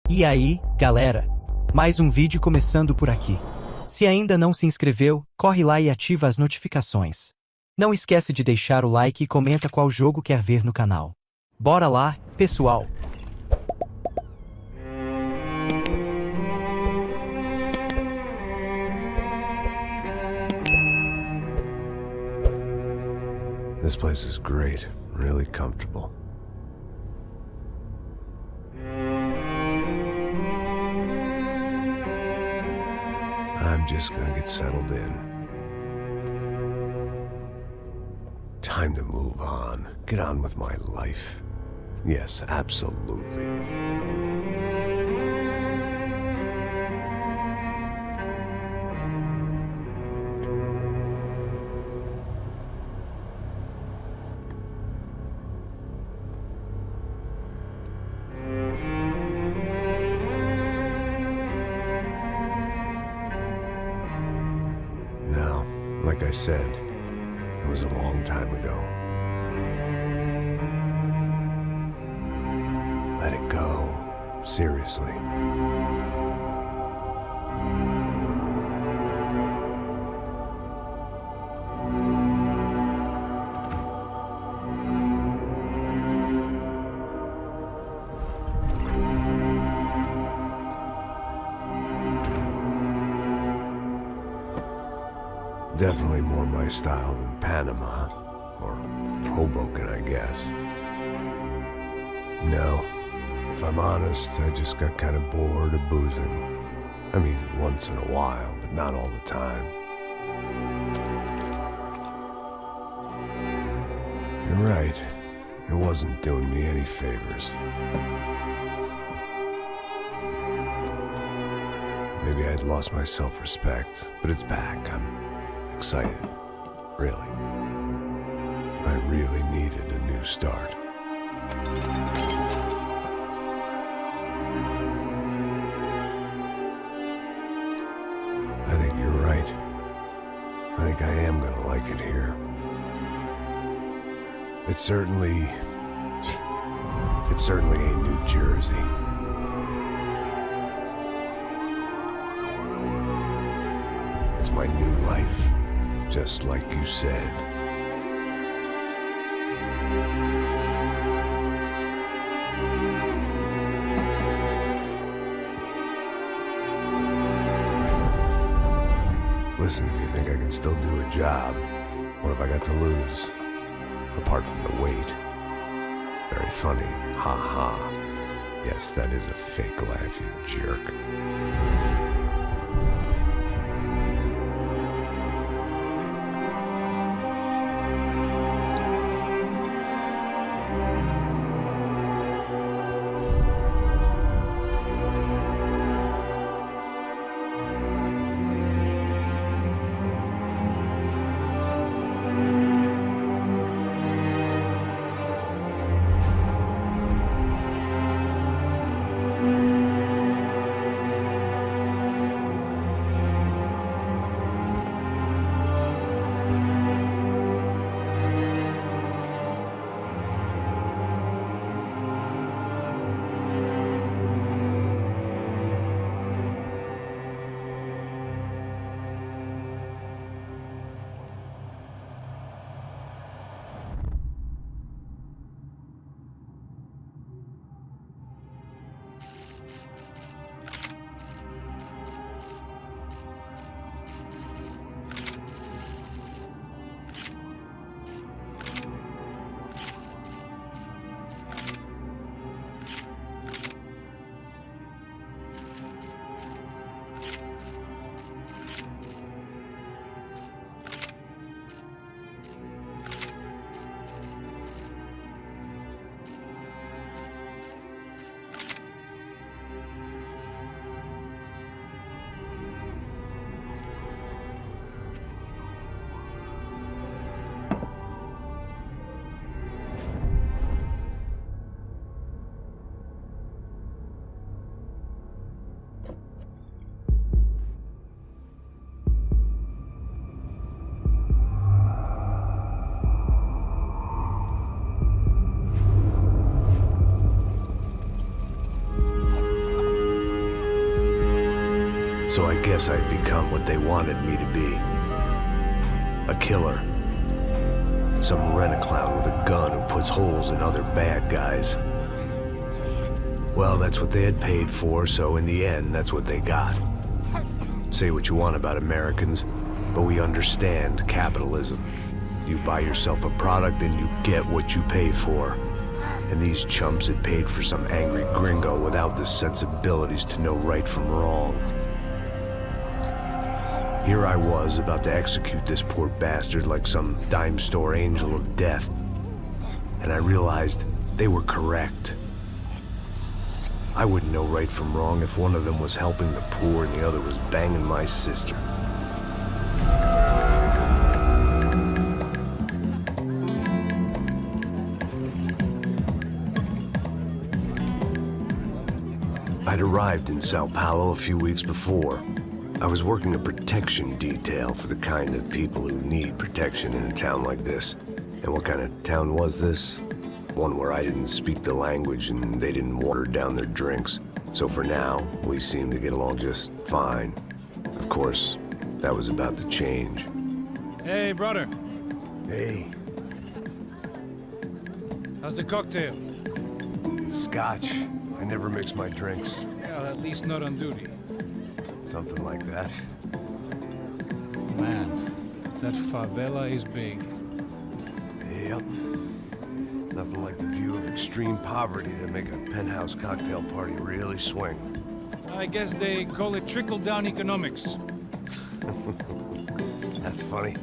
E aí, galera? Mais um vídeo começando por aqui. Se ainda não se inscreveu, corre lá e ativa as notificações. Não esquece de deixar o like e comenta qual jogo quer ver no canal. Bora lá, pessoal! This place is great, really comfortable. I'm just gonna get settled in. Time to move on. Get on with my life. Yes, absolutely. Now, like I said, it was a long time ago. Let it go. Seriously. Definitely more my style than Panama, or Hoboken, I guess. No, if I'm honest, I just got kind of bored of boozing. I mean, once in a while, but not all the time. You're right, it wasn't doing me any favors. Maybe I'd lost my self-respect, but it's back. I'm excited, really. I really needed a new start. I think you're right. I think I am gonna like it here. It certainly ain't New Jersey. It's my new life, just like you said. Listen, if you think I can still do a job, what have I got to lose? Apart from the weight. Very funny, ha ha. Yes, that is a fake laugh, you jerk. So I guess I'd become what they wanted me to be. A killer. Some rent-a-clown with a gun who puts holes in other bad guys. Well, that's what they had paid for, so in the end, that's what they got. Say what you want about Americans, but we understand capitalism. You buy yourself a product and you get what you pay for. And these chumps had paid for some angry gringo without the sensibilities to know right from wrong. Here I was, about to execute this poor bastard like some dime store angel of death. And I realized they were correct. I wouldn't know right from wrong if one of them was helping the poor and the other was banging my sister. I'd arrived in Sao Paulo a few weeks before. I was working a protection detail for the kind of people who need protection in a town like this. And what kind of town was this? One where I didn't speak the language and they didn't water down their drinks. So for now, we seemed to get along just fine. Of course, that was about to change. Hey, brother. Hey. How's the cocktail? Scotch. I never mix my drinks. Well, at least not on duty. Something like that. Man, that favela is big. Yep. Nothing like the view of extreme poverty to make a penthouse cocktail party really swing. I guess they call it trickle-down economics. That's funny.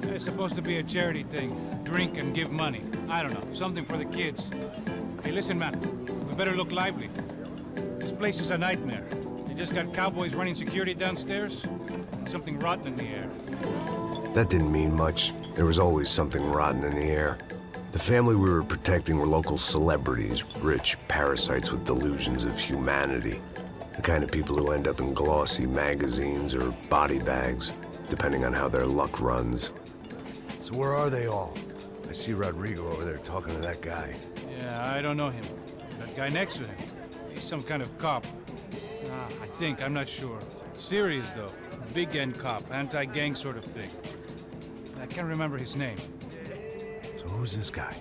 It's supposed to be a charity thing. Drink and give money. I don't know, something for the kids. Hey, listen, man. We better look lively. This place is a nightmare. They just got cowboys running security downstairs. Something rotten in the air. That didn't mean much. There was always something rotten in the air. The family we were protecting were local celebrities, rich parasites with delusions of humanity. The kind of people who end up in glossy magazines or body bags, depending on how their luck runs. So where are they all? I see Rodrigo over there talking to that guy. Yeah, I don't know him. That guy next to him. He's some kind of cop. I think, I'm not sure. Serious, though. Big-end cop, anti-gang sort of thing. I can't remember his name. So who's this guy?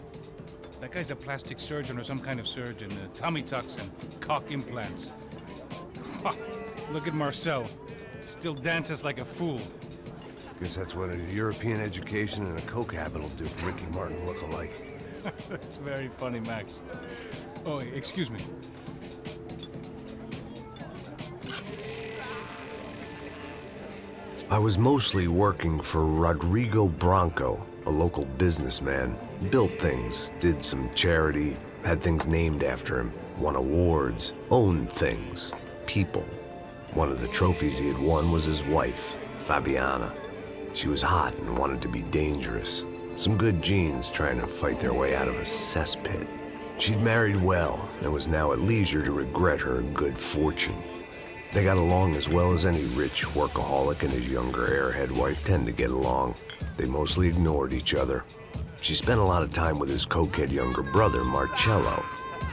That guy's a plastic surgeon or some kind of surgeon. Tummy tucks and cock implants. Look at Marcel. Still dances like a fool. Guess that's what a European education and a coke habit will do for Ricky Martin look-alike. It's very funny, Max. Oh, excuse me. I was mostly working for Rodrigo Branco, a local businessman. Built things, did some charity, had things named after him, won awards, owned things, people. One of the trophies he had won was his wife, Fabiana. She was hot and wanted to be dangerous. Some good genes trying to fight their way out of a cesspit. She'd married well and was now at leisure to regret her good fortune. They got along as well as any rich workaholic and his younger airhead wife tend to get along. They mostly ignored each other. She spent a lot of time with his cokehead younger brother, Marcello.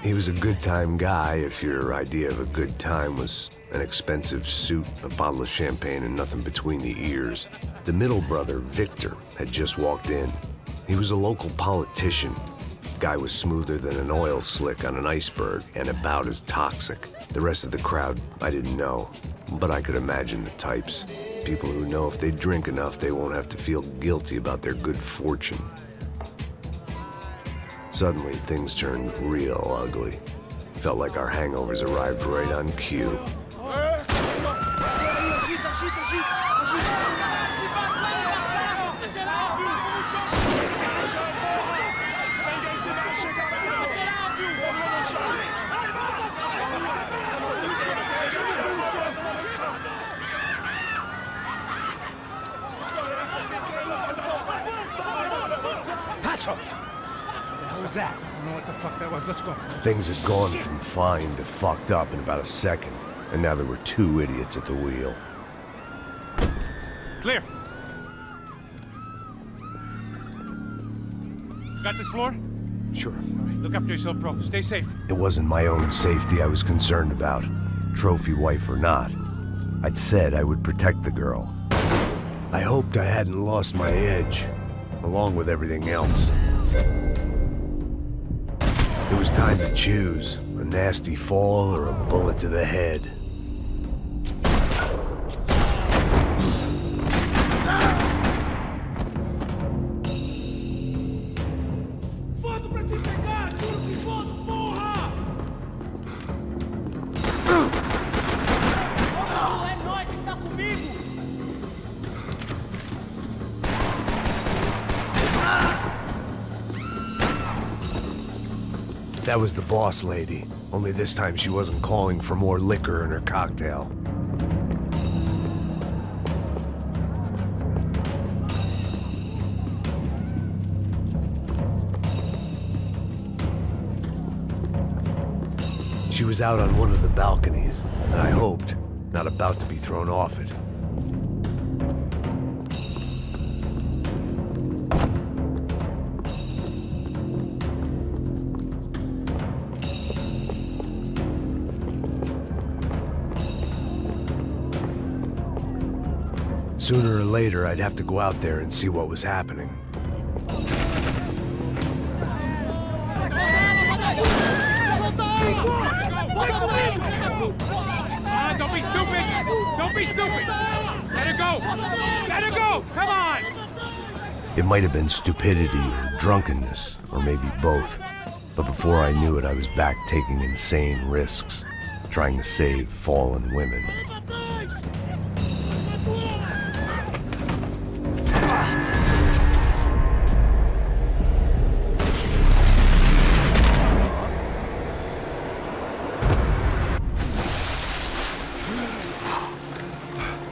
He was a good-time guy if your idea of a good time was an expensive suit, a bottle of champagne, and nothing between the ears. The middle brother, Victor, had just walked in. He was a local politician. Guy was smoother than an oil slick on an iceberg and about as toxic. The rest of the crowd, I didn't know, but I could imagine the types. People who know if they drink enough, they won't have to feel guilty about their good fortune. Suddenly, things turned real ugly. Felt like our hangovers arrived right on cue. What was that? I don't know what the fuck that was. Let's go. Things had gone from fine to fucked up in about a second, and now there were two idiots at the wheel. Clear. Got this floor? Sure. All right, look after yourself, bro. Stay safe. It wasn't my own safety I was concerned about, trophy wife or not. I'd said I would protect the girl. I hoped I hadn't lost my edge, along with everything else. It was time to choose, a nasty fall or a bullet to the head. That was the boss lady, only this time she wasn't calling for more liquor in her cocktail. She was out on one of the balconies, and I hoped, not about to be thrown off it. Sooner or later, I'd have to go out there and see what was happening. Don't be stupid! Don't be stupid! Let her go! Let her go! Come on! It might have been stupidity or drunkenness, or maybe both. But before I knew it, I was back taking insane risks, trying to save fallen women.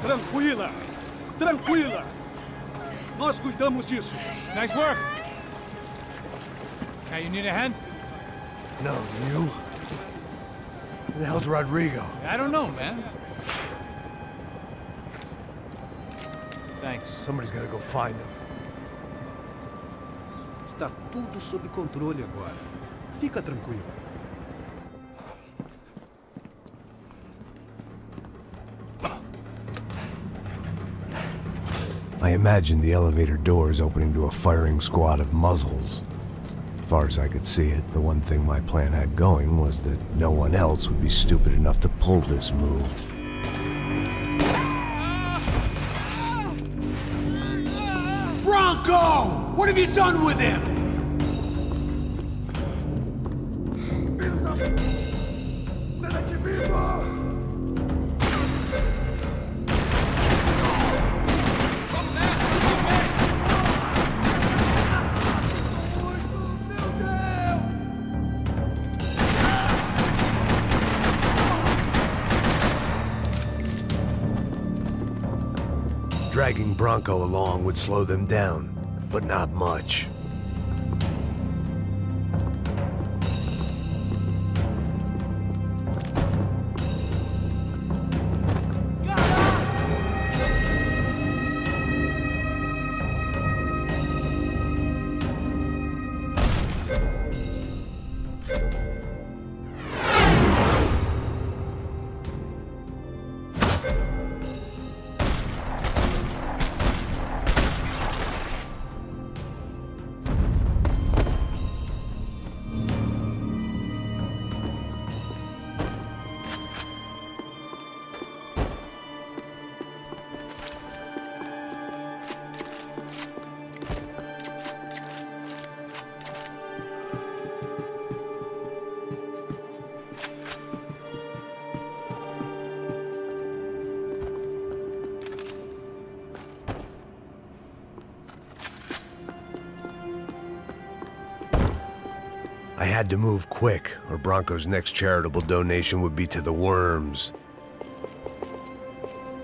Tranquila! Tranquila! Nós cuidamos disso. Nice work! Hey, you need a hand? No, you? Who the hell's Rodrigo? I don't know, man. Thanks. Somebody's gotta go find him. Está tudo sob controle agora. Fica tranquilo. I imagined the elevator doors opening to a firing squad of muzzles. As far as I could see it, the one thing my plan had going was that no one else would be stupid enough to pull this move. Bronco! What have you done with him? Dragging Bronco along would slow them down, but not much. I had to move quick, or Bronco's next charitable donation would be to the worms.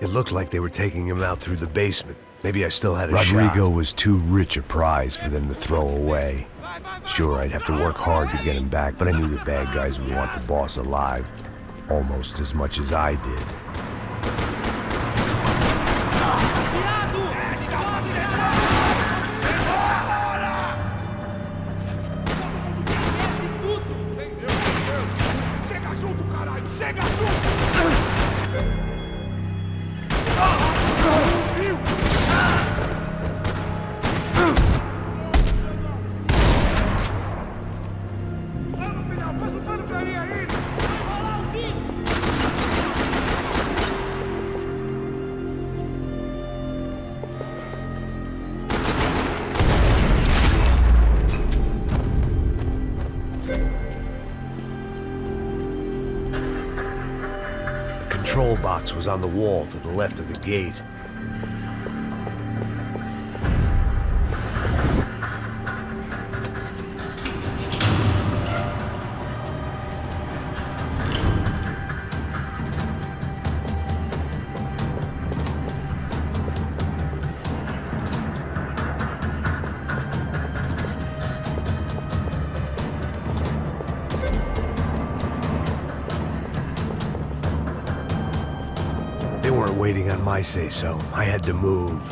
It looked like they were taking him out through the basement. Maybe I still had a shot. Rodrigo was too rich a prize for them to throw away. Sure, I'd have to work hard to get him back, but I knew the bad guys would want the boss alive, almost as much as I did. control box was on the wall to the left of the gate. They weren't waiting on my say-so. I had to move.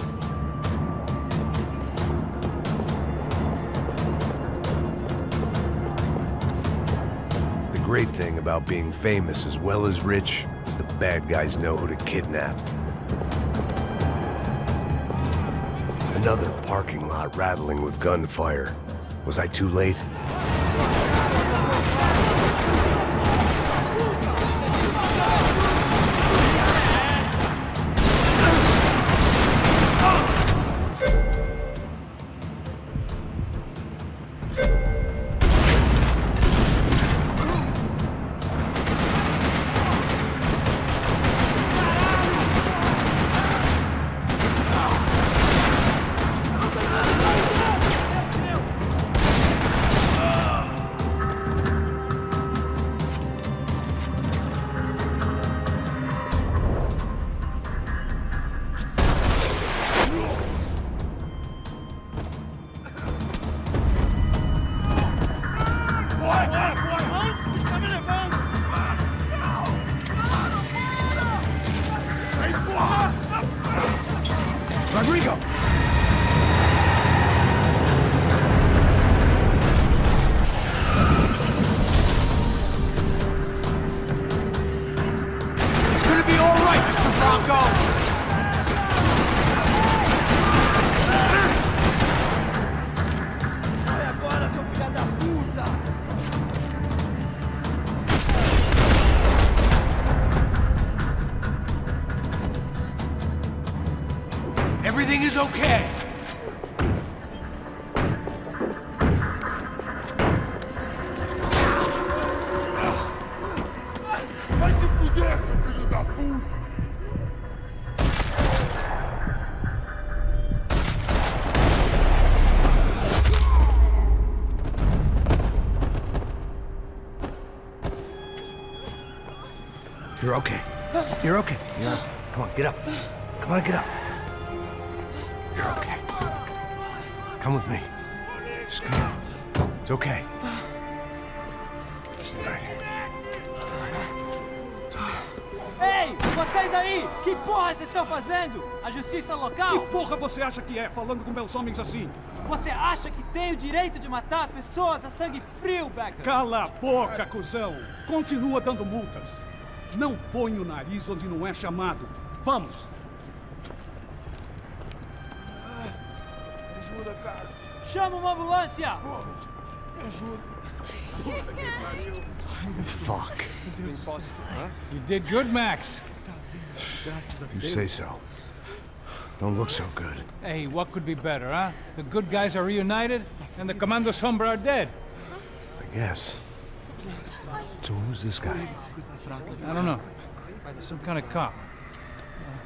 The great thing about being famous as well as rich is the bad guys know who to kidnap. Another parking lot rattling with gunfire. Was I too late? Rodrigo! It's gonna be all right, Mr. Bronco! Everything is okay. Vai se fuder, seu filho da puta! You're okay. You're okay. Yeah. Come on, get up. Come on, get up. You're okay. Come with me. Just come on. It's okay. Just right here. It's okay. Ei, vocês aí! Que porra vocês estão fazendo? A justiça local? Que porra você acha que é, falando com meus homens assim? Você acha que tem o direito de matar as pessoas a sangue frio, Becker? Cala a boca, cuzão! Continua dando multas. Não põe o nariz onde não é chamado. Vamos! Me ajuda, cara. Chama uma ambulância! Me ajuda. Fuck. You did good, Max. You say so. Don't look so good. Hey, what could be better, huh? The good guys are reunited, and the Commando Sombra are dead. I guess. So who's this guy? I don't know. Some kind of cop.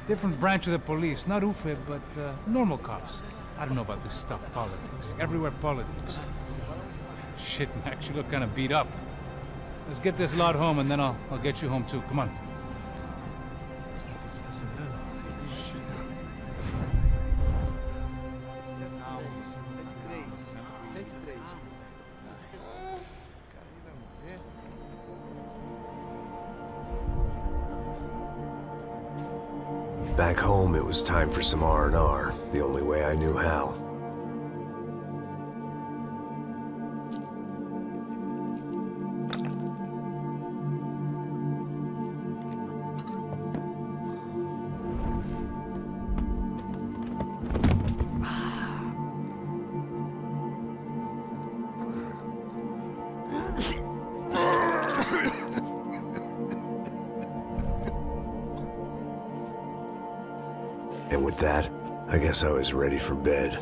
Different branch of the police. Not UFE, but normal cops. I don't know about this stuff, politics. Everywhere politics. Shit, Max, you look kind of beat up. Let's get this lot home, and then I'll get you home too. Come on. Back home, it was time for some R&R, the only way I knew how. And with that, I guess I was ready for bed.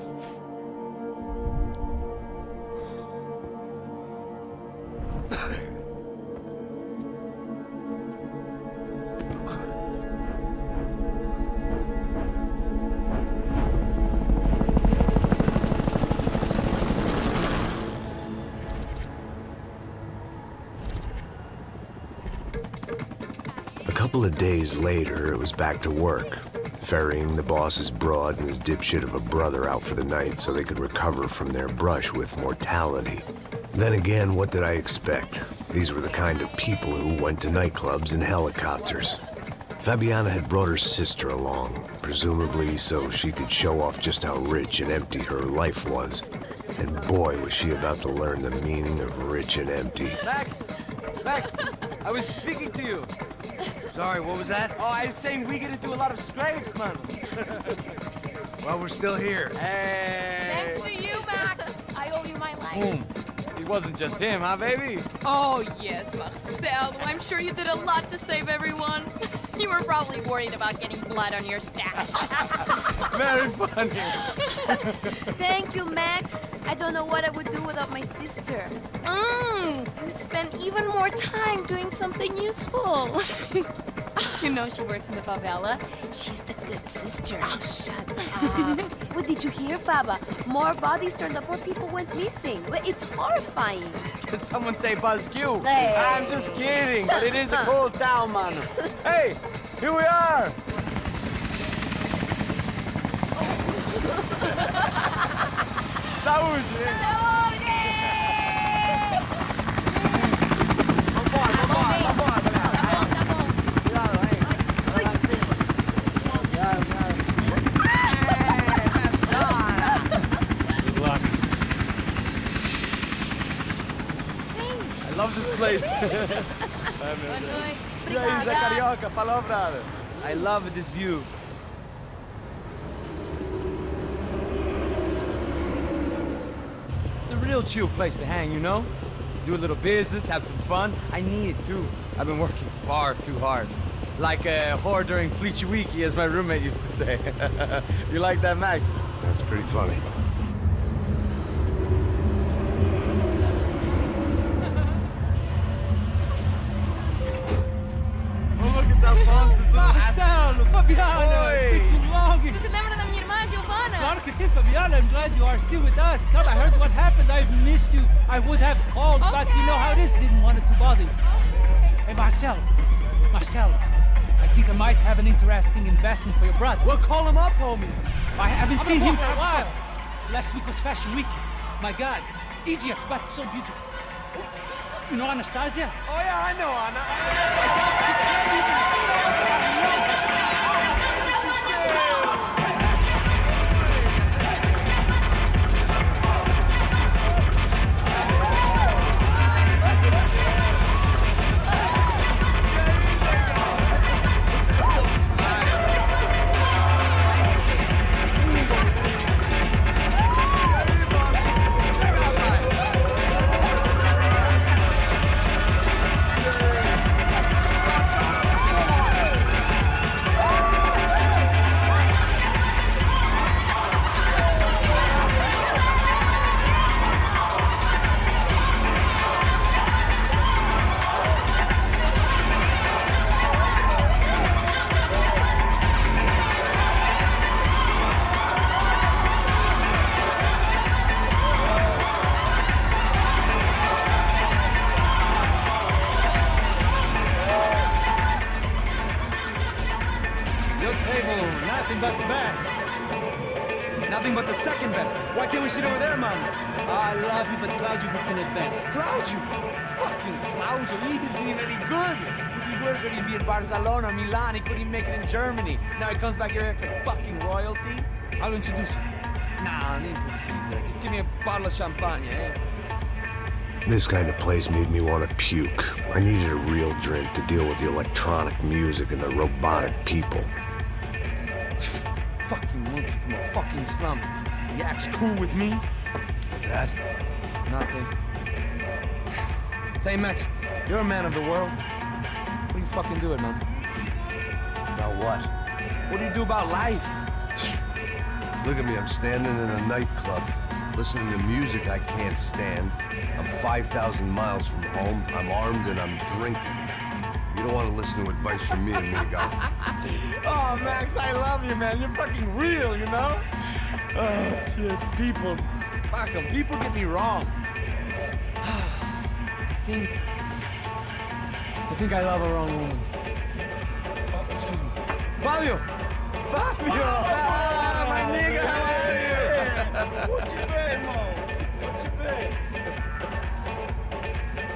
couple of days later, it was back to work, ferrying the boss's broad and his dipshit of a brother out for the night so they could recover from their brush with mortality. Then again, what did I expect? These were the kind of people who went to nightclubs in helicopters. Fabiana had brought her sister along, presumably so she could show off just how rich and empty her life was. And boy, was she about to learn the meaning of rich and empty. Max! Max! I was speaking to you. Sorry, what was that? Oh, I was saying we gotta do a lot of scrapes, man. Well, we're still here. Hey! Thanks to you, Max. I owe you my life. It wasn't just him, huh, baby? Oh, yes, Marcel. I'm sure you did a lot to save everyone. You were probably worried about getting blood on your stash. Very funny. Thank you, Max. I don't know what I would do without my sister. Spend even more time doing something useful. You know she works in the favela. She's the good sister. Oh, shut up. What did you hear, Baba? More bodies turned up where people went missing. It's horrifying. Did someone say Buzz Q? Hey. I'm just kidding, but it is a cool town, man. Hey, here we are. Saúde! I love this place. Isla Carioca, palavra. I love this view. It's a real chill place to hang, you know? Do a little business, have some fun. I need it too. I've been working far too hard. Like a whore during Fleechy Weeky, as my roommate used to say. You like that, Max? That's pretty funny. Marcelo, Fabiana, it's been too long. Você se lembra da minha irmã, Giovanna? Claro que sim, Fabiana. I'm glad you are still with us. Come, I heard what happened. I've missed you. I would have called, but you know how it is. Didn't want it to bother you. Hey, Marcelo, I think I might have an interesting investment for your brother. Well, call him up, homie. I haven't seen him for a while. Last week was Fashion Week. My God, Egypt, but so beautiful. You know Anastasia? Oh yeah, I know Anna. Nothing but the best. Nothing but the second best. Why can't we sit over there, man? I love you, but Claudio booking it best. Claudio? Fucking Claudio, he isn't even any good. If he were good, he'd be in Barcelona, Milan, he couldn't even make it in Germany. Now he comes back here and acts like fucking royalty. I'll introduce you. Nah, nem precisa. Just give me a bottle of champagne, eh? This kind of place made me want to puke. I needed a real drink to deal with the electronic music and the robotic people. Fucking monkey from a fucking slum. He acts cool with me. What's that? Nothing. Say, Max, you're a man of the world. What do you fucking do it, man? About what? What do you do about life? Look at me, I'm standing in a nightclub, listening to music I can't stand. I'm 5,000 miles from home, I'm armed and I'm drinking. You don't want to listen to advice from me, amigo. Oh, Max, I love you, man. You're fucking real, you know? Oh, shit. People. Fuck them. People get me wrong. I think I love a wrong woman. Fabio! Fabio! Ah, my nigga, how are you? What you been, Mo? What you been?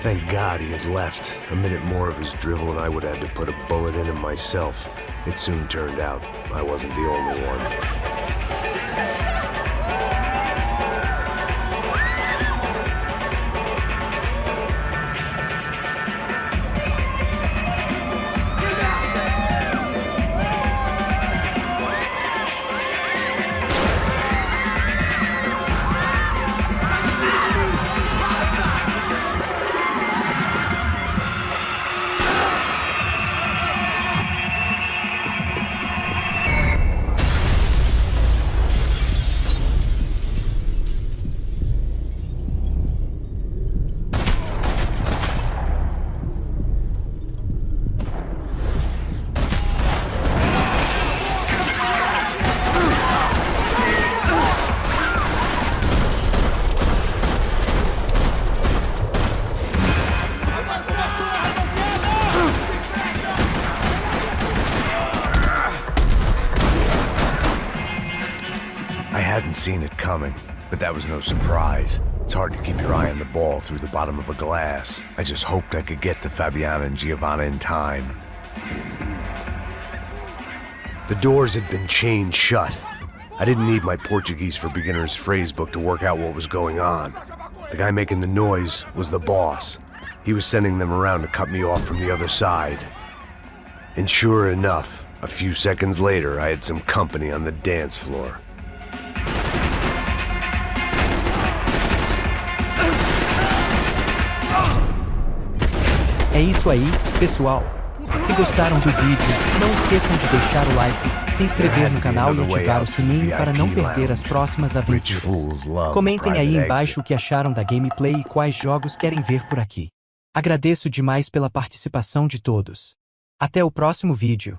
Thank God he had left. A minute more of his drivel and I would have had to put a bullet in him myself. It soon turned out I wasn't the only one. I hadn't seen it coming, but that was no surprise. It's hard to keep your eye on the ball through the bottom of a glass. I just hoped I could get to Fabiana and Giovanna in time. The doors had been chained shut. I didn't need my Portuguese for Beginners phrase book to work out what was going on. The guy making the noise was the boss. He was sending them around to cut me off from the other side. And sure enough, a few seconds later, I had some company on the dance floor. É isso aí, pessoal. Se gostaram do vídeo, não esqueçam de deixar o like, se inscrever no canal e ativar o sininho para não perder as próximas aventuras. Comentem aí embaixo o que acharam da gameplay e quais jogos querem ver por aqui. Agradeço demais pela participação de todos. Até o próximo vídeo.